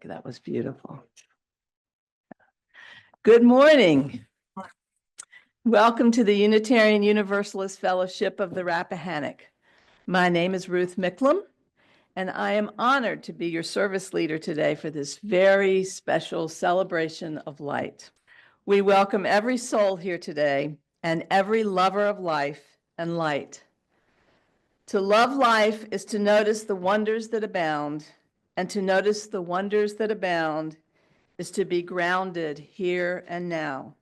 That was beautiful. Good morning. Welcome to the Unitarian Universalist Fellowship of the Rappahannock. My name is Ruth Micklem, and I am honored to be your service leader today for this very special celebration of light. We welcome every soul here today and every lover of life and light. To love life is to notice the wonders that abound, and to notice the wonders that abound is to be grounded here and now.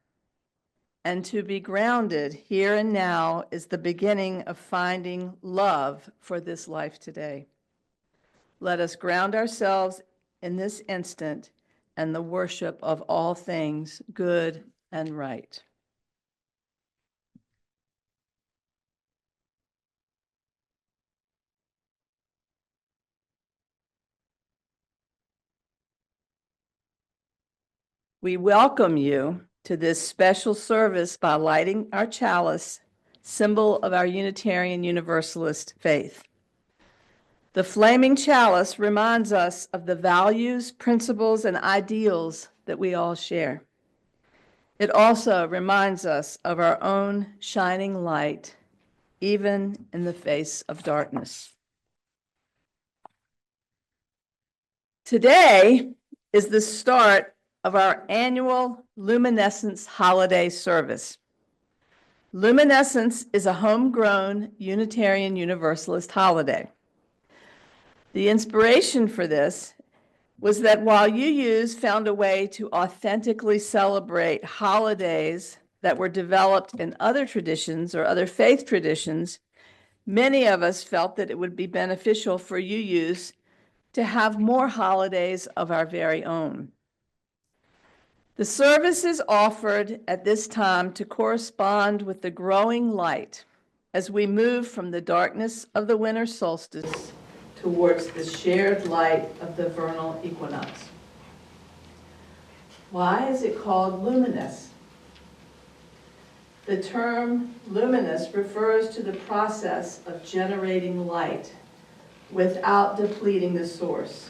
And to be grounded here and now is the beginning of finding love for this life today. Let us ground ourselves in this instant and the worship of all things good and right. We welcome you to this special service by lighting our chalice, symbol of our Unitarian Universalist faith. The flaming chalice reminds us of the values, principles, and ideals that we all share. It also reminds us of our own shining light, even in the face of darkness. Today is the start of our annual Luminescence holiday service. Luminescence is a homegrown Unitarian Universalist holiday. The inspiration for this was that while UUs found a way to authentically celebrate holidays that were developed in other traditions or other faith traditions, many of us felt that it would be beneficial for UUs to have more holidays of our very own. The service is offered at this time to correspond with the growing light as we move from the darkness of the winter solstice towards the shared light of the vernal equinox. Why is it called luminous? The term luminous refers to the process of generating light without depleting the source.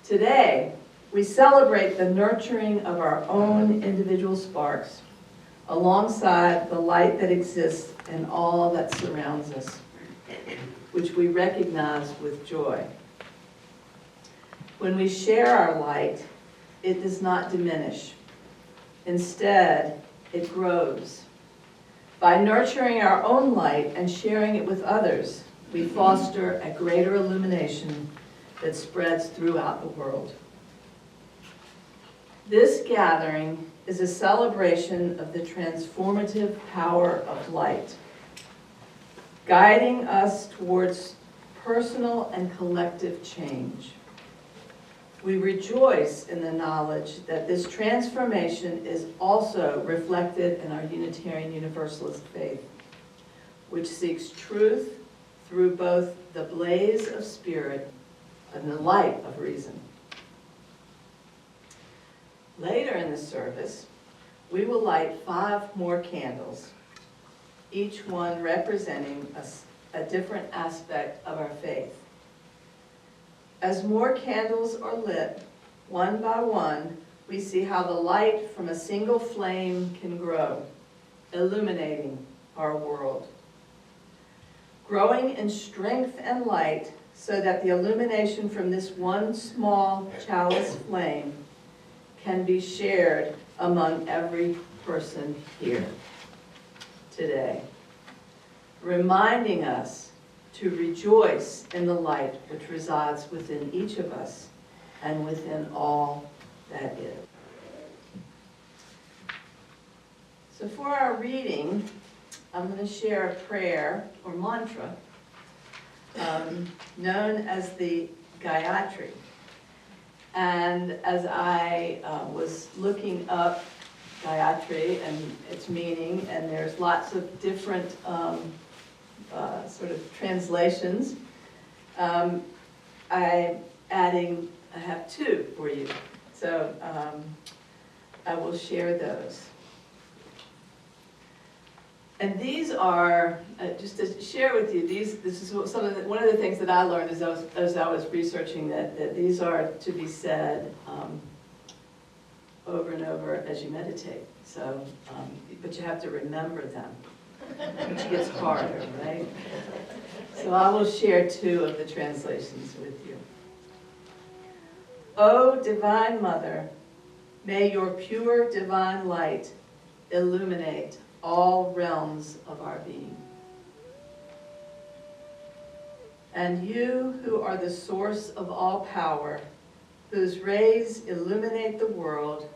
Today, we celebrate the nurturing of our own individual sparks alongside the light that exists in all that surrounds us, which we recognize with joy. When we share our light, it does not diminish. Instead, it grows. By nurturing our own light and sharing it with others, we foster a greater illumination that spreads throughout the world. This gathering is a celebration of the transformative power of light, guiding us towards personal and collective change. We rejoice in the knowledge that this transformation is also reflected in our Unitarian Universalist faith, which seeks truth through both the blaze of spirit and the light of reason. Later in the service, we will light 5 more candles, each one representing a different aspect of our faith. As more candles are lit, one by one, we see how the light from a single flame can grow, illuminating our world. Growing in strength and light so that the illumination from this one small chalice flame can be shared among every person here today, reminding us to rejoice in the light which resides within each of us and within all that is. So for our reading, I'm going to share a prayer or mantra known as the Gayatri. And as I was looking up Gayatri and its meaning, and there's lots of different sort of translations, I have 2 for you. So I will share those. And these are, just to share with you, this is one of the things that I learned as I was researching that these are to be said over and over as you meditate. So, but you have to remember them, which gets harder, right? So I will share two of the translations with you. O Divine Mother, may your pure divine light illuminate all realms of our being. And you who are the source of all power, whose rays illuminate the world,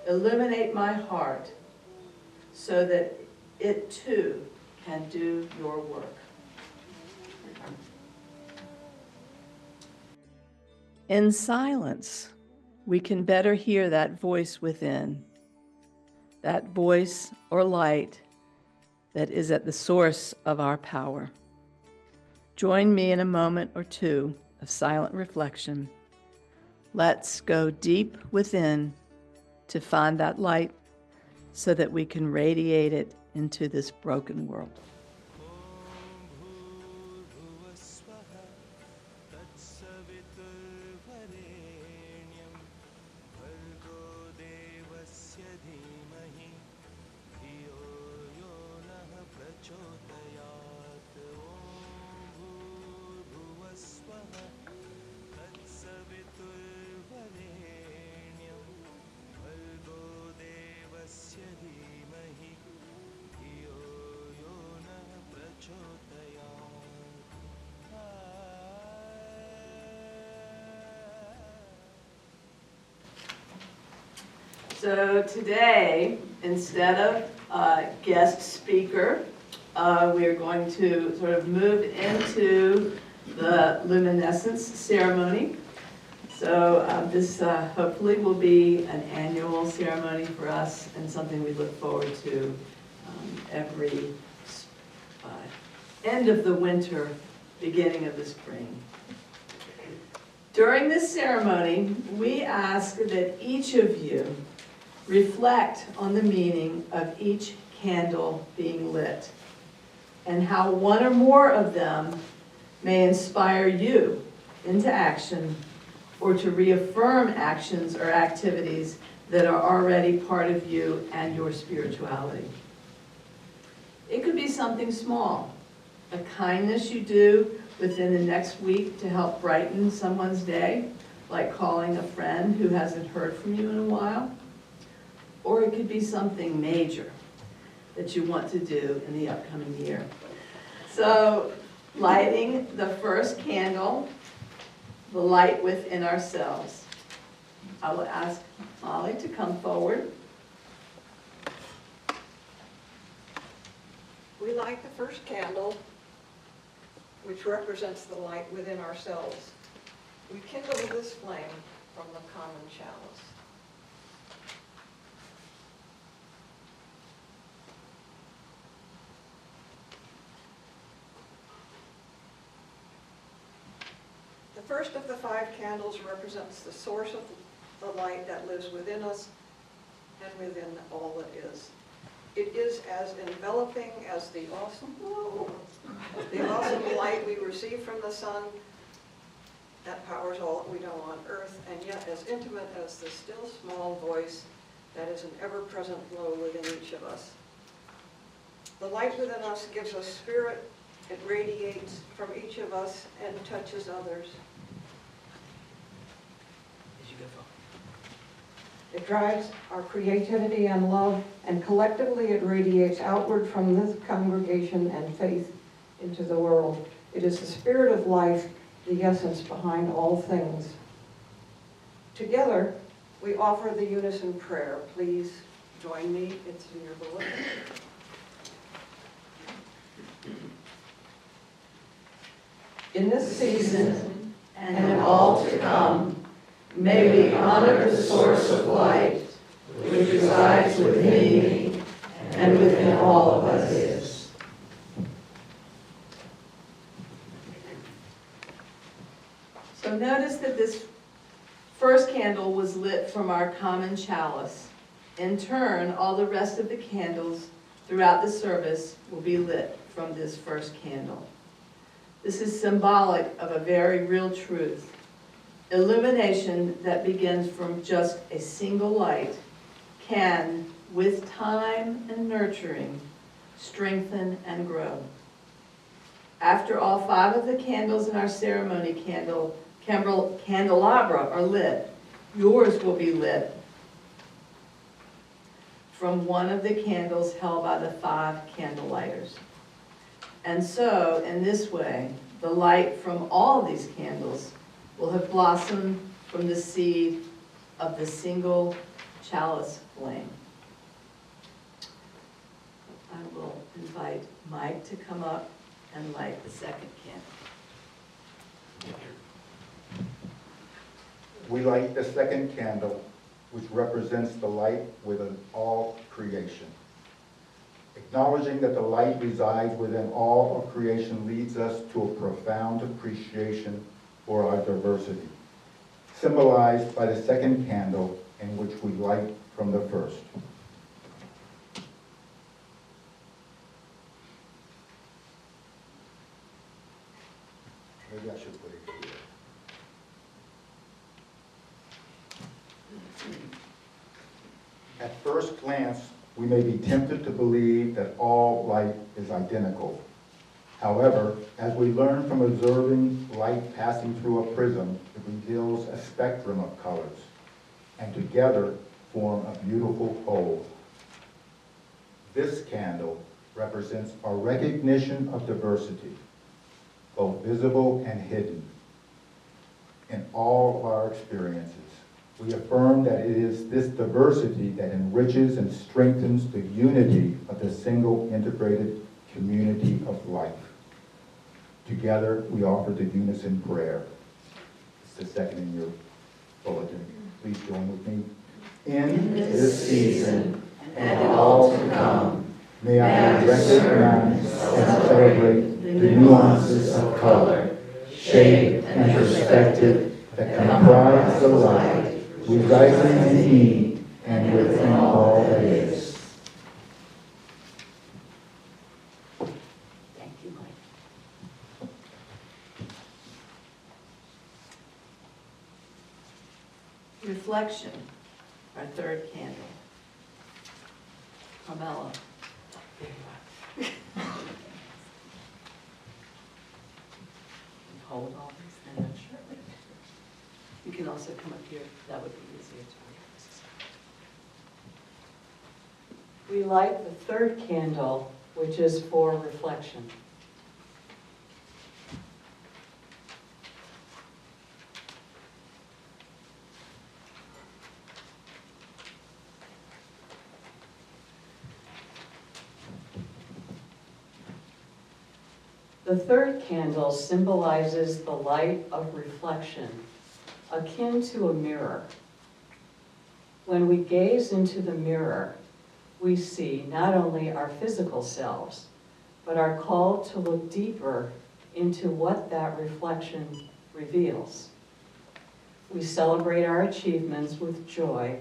illuminate my heart so that it too can do your work. In silence, we can better hear that voice within, that voice or light that is at the source of our power. Join me in a moment or two of silent reflection. Let's go deep within to find that light so that we can radiate it into this broken world. So today, instead of guest speaker, we are going to sort of move into the Luminescence ceremony. So this hopefully will be an annual ceremony for us and something we look forward to every end of the winter, beginning of the spring. During this ceremony, we ask that each of you reflect on the meaning of each candle being lit and how one or more of them may inspire you into action or to reaffirm actions or activities that are already part of you and your spirituality. It could be something small, a kindness you do within the next week to help brighten someone's day, like calling a friend who hasn't heard from you in a while. Or it could be something major that you want to do in the upcoming year. So, lighting the first candle, the light within ourselves. I will ask Molly to come forward. We light the first candle, which represents the light within ourselves. We kindle this flame from the common chalice. The first of the 5 candles represents the source of the light that lives within us and within all that is. It is as enveloping as the awesome light we receive from the sun that powers all that we know on earth, and yet as intimate as the still small voice that is an ever-present glow within each of us. The light within us gives us spirit. It radiates from each of us and touches others. It drives our creativity and love, and collectively it radiates outward from this congregation and faith into the world. It is the spirit of life, the essence behind all things. Together, we offer the unison prayer. Please join me. It's in your bulletin. In this season, and in all to come, may we honor the source of light, which resides within me and within all of us is. So notice that this first candle was lit from our common chalice. In turn, all the rest of the candles throughout the service will be lit from this first candle. This is symbolic of a very real truth. Illumination that begins from just a single light can, with time and nurturing, strengthen and grow. After all 5 of the candles in our ceremony candelabra are lit, yours will be lit from one of the candles held by the 5 candle lighters. And so, in this way, the light from all these candles will have blossomed from the seed of the single chalice flame. I will invite Mike to come up and light the second candle. We light the second candle, which represents the light within all creation. Acknowledging that the light resides within all of creation leads us to a profound appreciation for our diversity, symbolized by the second candle in which we light from the first. Maybe I should put it here. At first glance, we may be tempted to believe that all light is identical. However, as we learn from observing light passing through a prism, it reveals a spectrum of colors, and together form a beautiful whole. This candle represents our recognition of diversity, both visible and hidden, in all of our experiences. We affirm that it is this diversity that enriches and strengthens the unity of the single integrated community of life. Together, we offer the unison prayer. It's the second in your bulletin. Please join with me. In this season and all to come, may I recognize and celebrate the nuances of color, shape, and perspective that comprise the light residing in me and within all that is. Thank you, Mike. Reflection, our third candle. Carmela. There you are. Hold all these things. You can also come up here. That would be easier to We light the third candle, which is for reflection. The third candle symbolizes the light of reflection, akin to a mirror. When we gaze into the mirror, we see not only our physical selves, but are called to look deeper into what that reflection reveals. We celebrate our achievements with joy,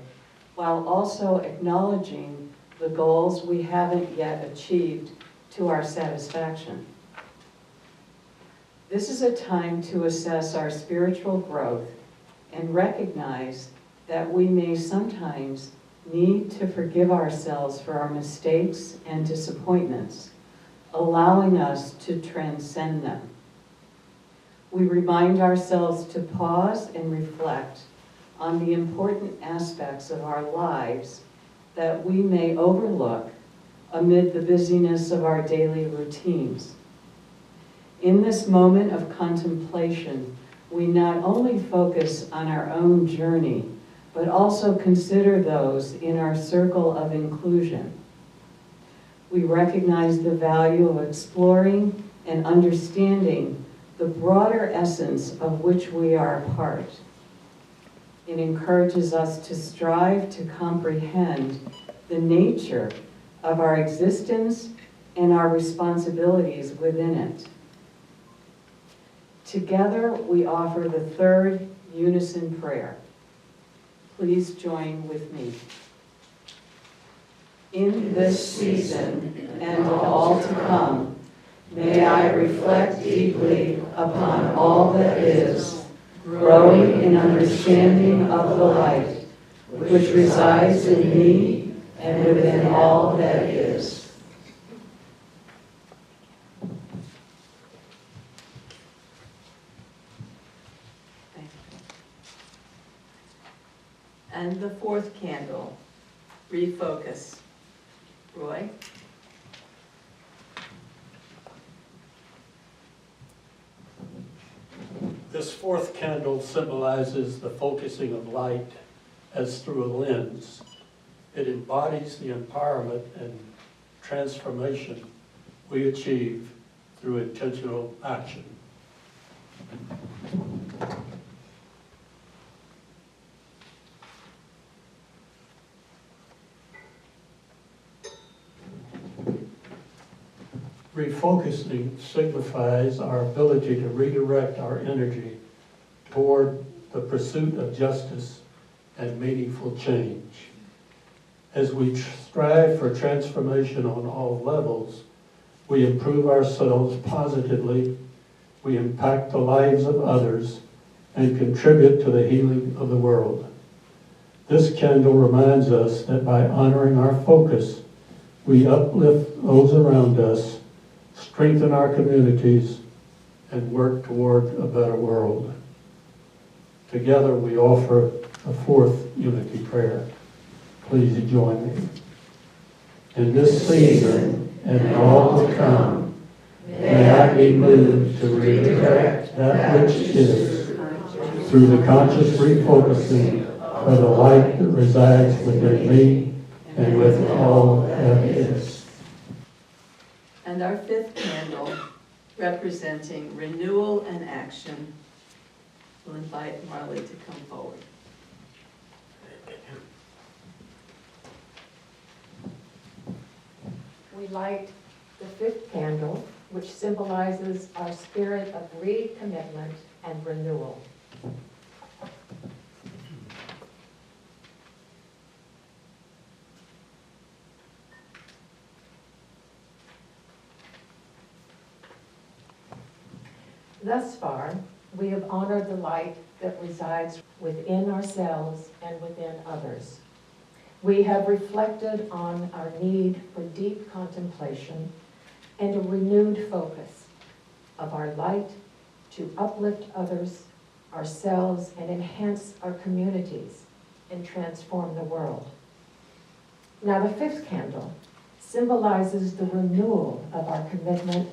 while also acknowledging the goals we haven't yet achieved to our satisfaction. This is a time to assess our spiritual growth and recognize that we may sometimes need to forgive ourselves for our mistakes and disappointments, allowing us to transcend them. We remind ourselves to pause and reflect on the important aspects of our lives that we may overlook amid the busyness of our daily routines. In this moment of contemplation, we not only focus on our own journey, but also consider those in our circle of inclusion. We recognize the value of exploring and understanding the broader essence of which we are a part. It encourages us to strive to comprehend the nature of our existence and our responsibilities within it. Together, we offer the third unison prayer. Please join with me. In this season and all to come, may I reflect deeply upon all that is, growing in understanding of the light, which resides in me and within all that is. Thank you. And the fourth candle, refocus. Roy? This fourth candle symbolizes the focusing of light as through a lens. It embodies the empowerment and transformation we achieve through intentional action. Refocusing signifies our ability to redirect our energy toward the pursuit of justice and meaningful change. As we strive for transformation on all levels, we improve ourselves positively, we impact the lives of others, and contribute to the healing of the world. This candle reminds us that by honoring our focus, we uplift those around us, strengthen our communities, and work toward a better world. Together we offer a fourth unity prayer. Please join me. In this season and all to come, may I be moved to redirect that which is through the conscious refocusing of the light that resides within me and with all that is. And our fifth candle, representing renewal and action, will invite Marley to come forward. We light the fifth candle, which symbolizes our spirit of recommitment and renewal. Thus far, we have honored the light that resides within ourselves and within others. We have reflected on our need for deep contemplation and a renewed focus of our light to uplift others, ourselves, and enhance our communities and transform the world. Now, the fifth candle symbolizes the renewal of our commitment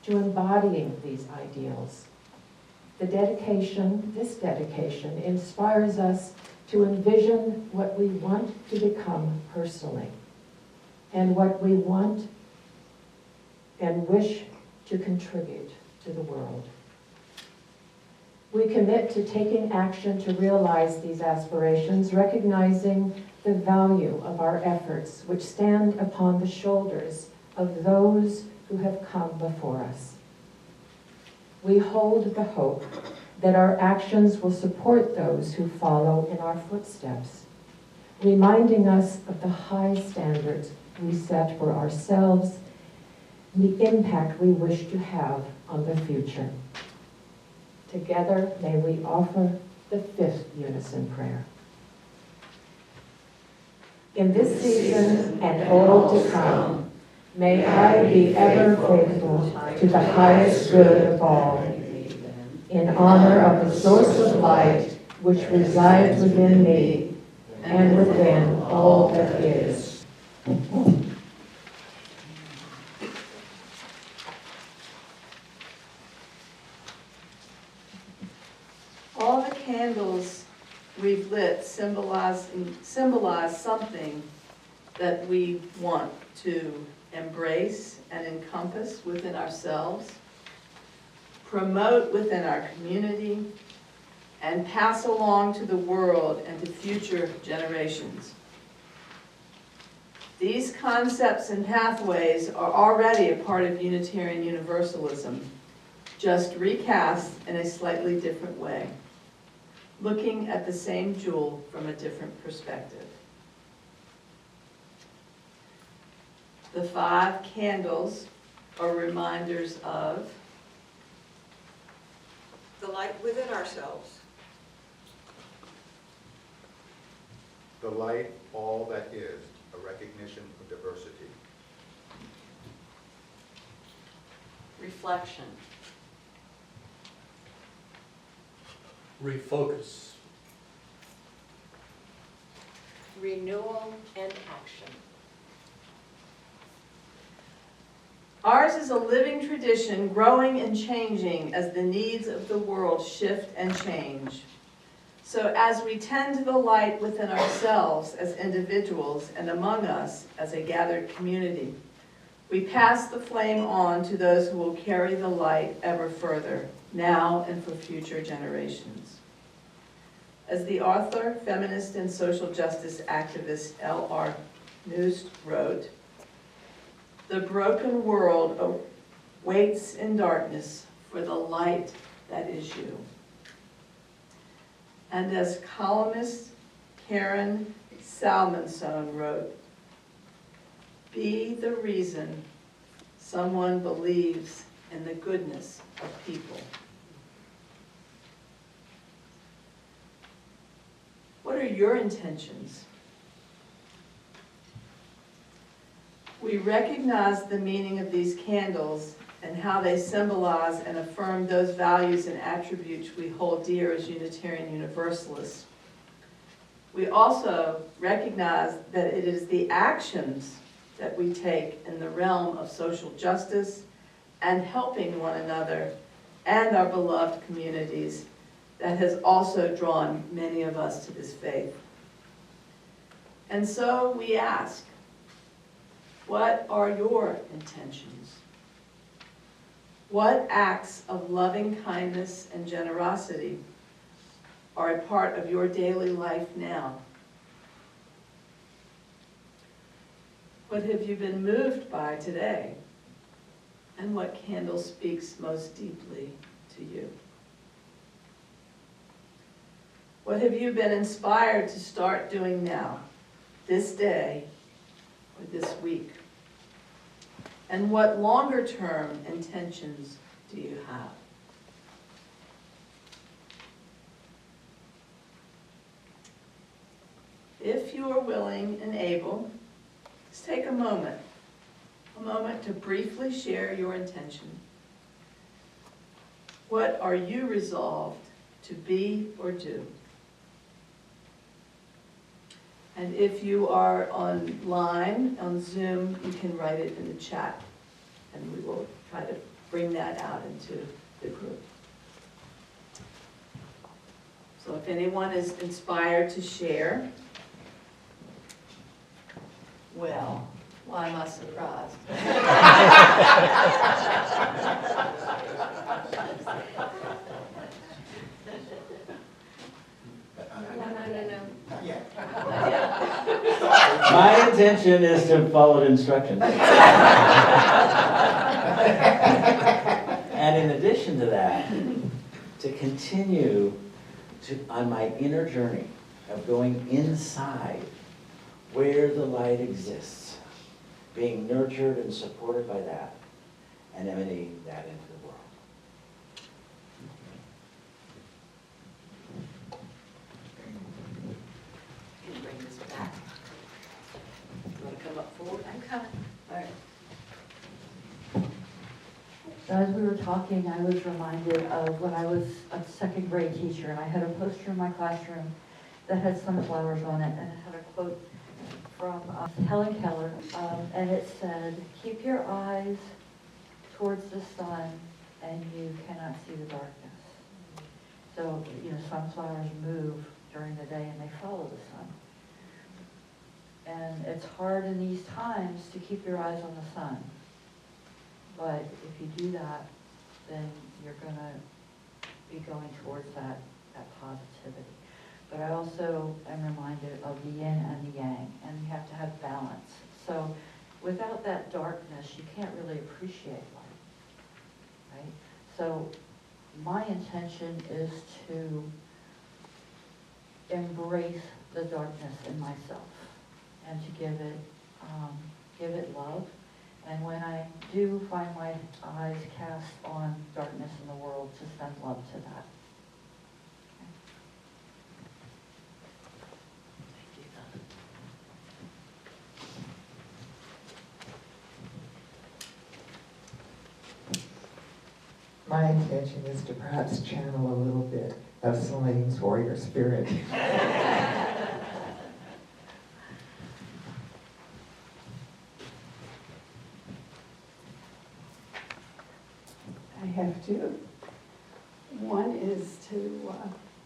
to embodying these ideals. This dedication inspires us to envision what we want to become personally and what we want and wish to contribute to the world. We commit to taking action to realize these aspirations, recognizing the value of our efforts, which stand upon the shoulders of those who have come before us. We hold the hope that our actions will support those who follow in our footsteps, reminding us of the high standards we set for ourselves and the impact we wish to have on the future. Together, may we offer the fifth unison prayer. In this season and all to come, may I be ever faithful to the highest good of all, in honor of the source of light which resides within me and within all that is. All the candles we've lit symbolize something that we want to embrace and encompass within ourselves, promote within our community, and pass along to the world and to future generations. These concepts and pathways are already a part of Unitarian Universalism, just recast in a slightly different way, looking at the same jewel from a different perspective. The 5 candles are reminders of the light within ourselves, The light, all that is, a recognition of diversity. reflection, Refocus. renewal and action. Ours is a living tradition, growing and changing as the needs of the world shift and change. So as we tend to the light within ourselves as individuals and among us as a gathered community, we pass the flame on to those who will carry the light ever further, now and for future generations. As the author, feminist, and social justice activist L.R. Noose wrote, "The broken world waits in darkness for the light that is you." And as columnist Karen Salmonson wrote, "Be the reason someone believes in the goodness of people." What are your intentions? We recognize the meaning of these candles and how they symbolize and affirm those values and attributes we hold dear as Unitarian Universalists. We also recognize that it is the actions that we take in the realm of social justice and helping one another and our beloved communities that has also drawn many of us to this faith. And so we ask, what are your intentions? What acts of loving kindness and generosity are a part of your daily life now? What have you been moved by today? And what candle speaks most deeply to you? What have you been inspired to start doing now, this day, or this week? And what longer-term intentions do you have? If you are willing and able, just take a moment to briefly share your intention. What are you resolved to be or do? And if you are online, on Zoom, you can write it in the chat, and we will try to bring that out into the group. So if anyone is inspired to share, well, why am I surprised? No. My intention is to follow instructions. And in addition to that, to continue on my inner journey of going inside where the light exists, being nurtured and supported by that, and emanating that into the world. Can you bring this back? You want to come up forward? I'm coming. All right. So as we were talking, I was reminded of when I was a second grade teacher, and I had a poster in my classroom that had sunflowers on it, and it had a quote from Helen Keller, and it said, "Keep your eyes towards the sun, and you cannot see the darkness." So, sunflowers move during the day, and they follow the sun. And it's hard in these times to keep your eyes on the sun. But if you do that, then you're going to be going towards that positivity. But I also am reminded of the yin and the yang, and you have to have balance. So without that darkness, you can't really appreciate life, right? So my intention is to embrace the darkness in myself and to give it love And when I do find my eyes cast on darkness in the world, to send love to that. My intention is to perhaps channel a little bit of Celine's warrior spirit. I have to. One is to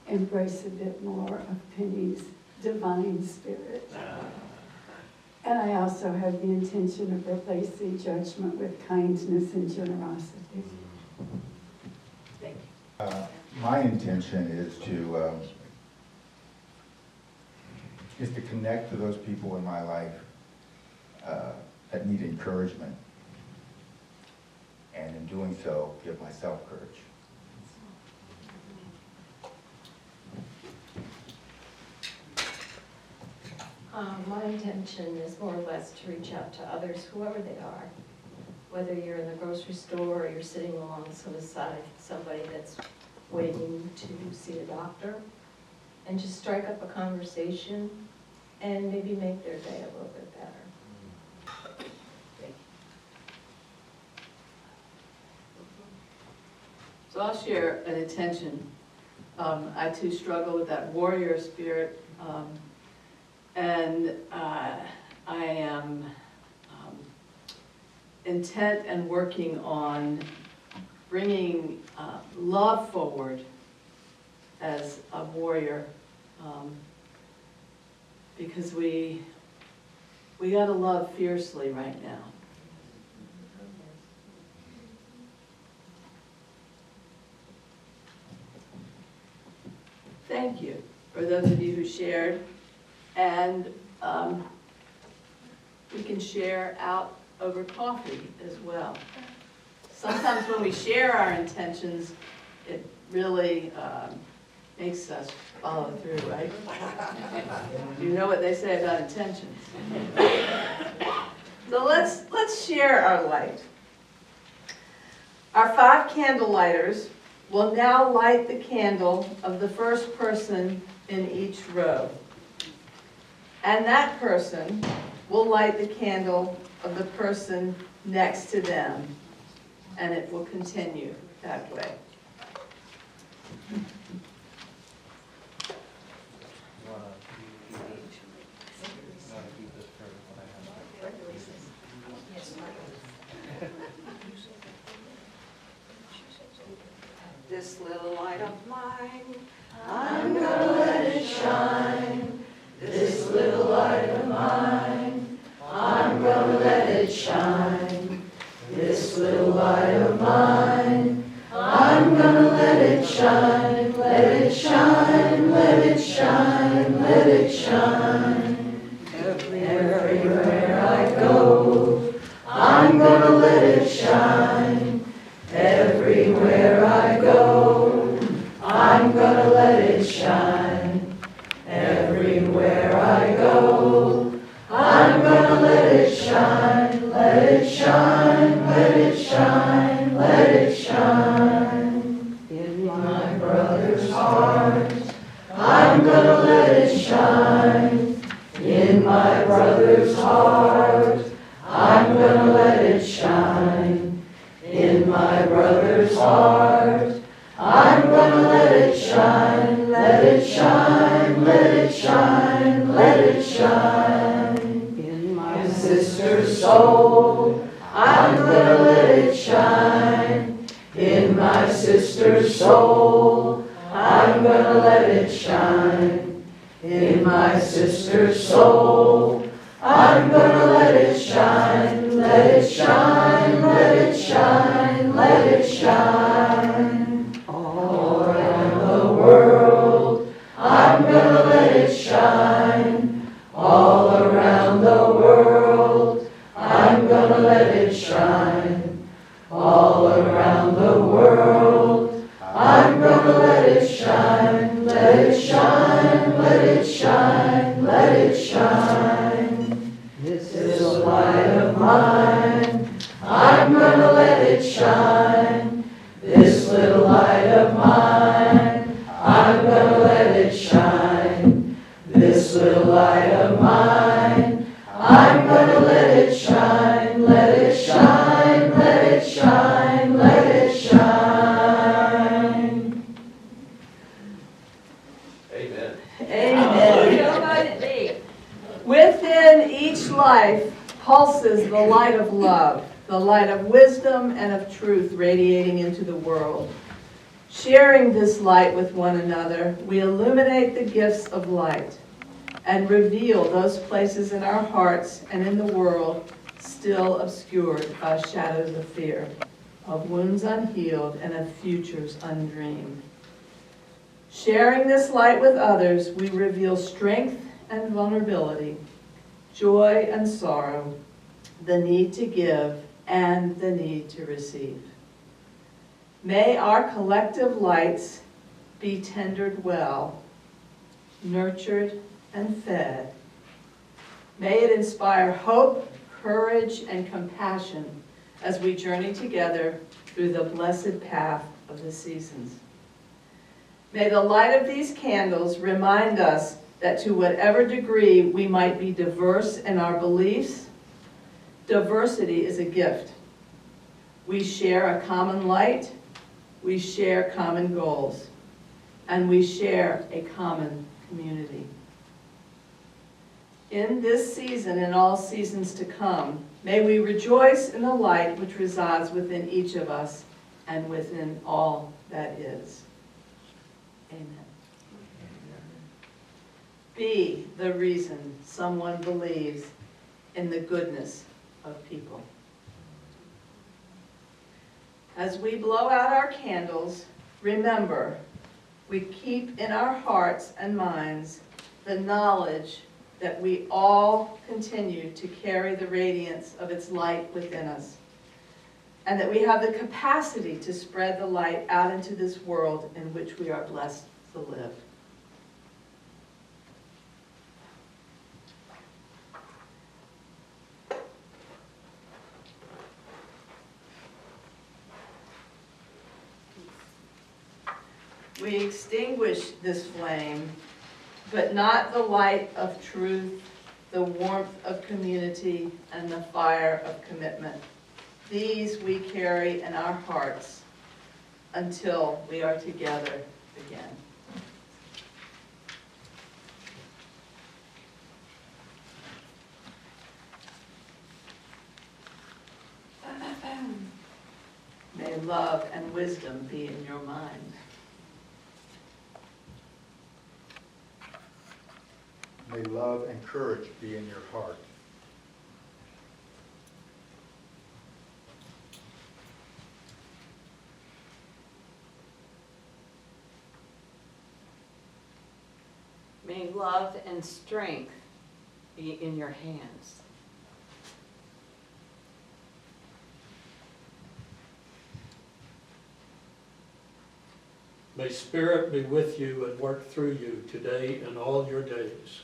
embrace a bit more of Penny's divine spirit. And I also have the intention of replacing judgment with kindness and generosity. Thank you. My intention is to connect to those people in my life that need encouragement, and in doing so, give myself courage. My intention is more or less to reach out to others, whoever they are. Whether you're in the grocery store or you're sitting along the side of somebody that's waiting to see a doctor, and just strike up a conversation and maybe make their day a little bit better. Thank you. So I'll share an intention. I too struggle with that warrior spirit, and I am intent and working on bringing love forward as a warrior, because we gotta love fiercely right now. Thank you for those of you who shared, and we can share out over coffee as well. Sometimes when we share our intentions, it really makes us follow through, right? You know what they say about intentions. So let's share our light. Our 5 candle lighters will now light the candle of the first person in each row. And that person will light the candle of the person next to them. And it will continue that way. This little light of mine, I'm gonna let it shine. This little light of mine, I'm gonna let it shine. This little light of mine, I'm gonna let it shine. Let it shine, let it shine, let it shine. Everywhere I go, I'm gonna let it shine. Everywhere I go, I'm gonna let it shine. Everywhere I go, I'm gonna let it shine. Let it shine, let it shine, let it shine. In my brother's heart, I'm gonna let it shine. In my brother's heart, I'm gonna let it shine. In my brother's heart, I'm gonna let it shine. Let it shine, let it shine, let it shine. In my sister's soul, I'm gonna let it shine. In my sister's soul, I'm gonna let it shine. In my sister's soul, I'm gonna let it shine. Let it shine, let it shine, let it shine. All around the world, I'm gonna let it shine. All around the world, I'm gonna let it shine. All around the world, I'm gonna let it shine. Let it shine, let it shine, let it shine. This little light of mine, is the light of love, the light of wisdom and of truth radiating into the world. Sharing this light with one another, we illuminate the gifts of light and reveal those places in our hearts and in the world still obscured by shadows of fear, of wounds unhealed, and of futures undreamed. Sharing this light with others, we reveal strength and vulnerability, joy and sorrow, the need to give and the need to receive. May our collective lights be tendered well, nurtured and fed. May it inspire hope, courage, and compassion as we journey together through the blessed path of the seasons. May the light of these candles remind us that to whatever degree we might be diverse in our beliefs, diversity is a gift. We share a common light, we share common goals, and we share a common community. In this season and all seasons to come, may we rejoice in the light which resides within each of us and within all that is. Amen. Be the reason someone believes in the goodness of people. As we blow out our candles, remember, we keep in our hearts and minds the knowledge that we all continue to carry the radiance of its light within us, and that we have the capacity to spread the light out into this world in which we are blessed to live. We extinguish this flame, but not the light of truth, the warmth of community, and the fire of commitment. These we carry in our hearts until we are together again. May love and wisdom be in your mind. May love and courage be in your heart. May love and strength be in your hands. May Spirit be with you and work through you today and all your days.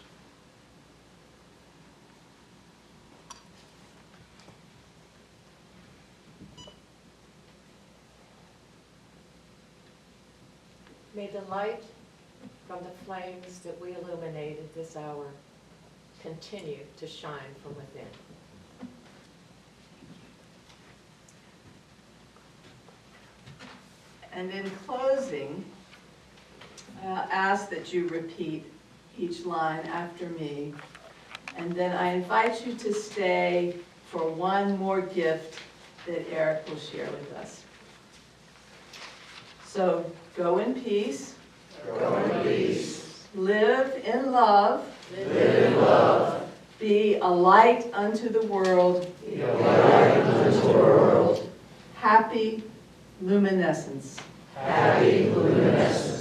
May the light from the flames that we illuminated this hour continue to shine from within. And in closing, I'll ask that you repeat each line after me. And then I invite you to stay for one more gift that Eric will share with us. So go in peace. Go in peace. Live in love. Live in love. Be a light unto the world. Be a light unto the world. Happy Luminescence. Happy Luminescence.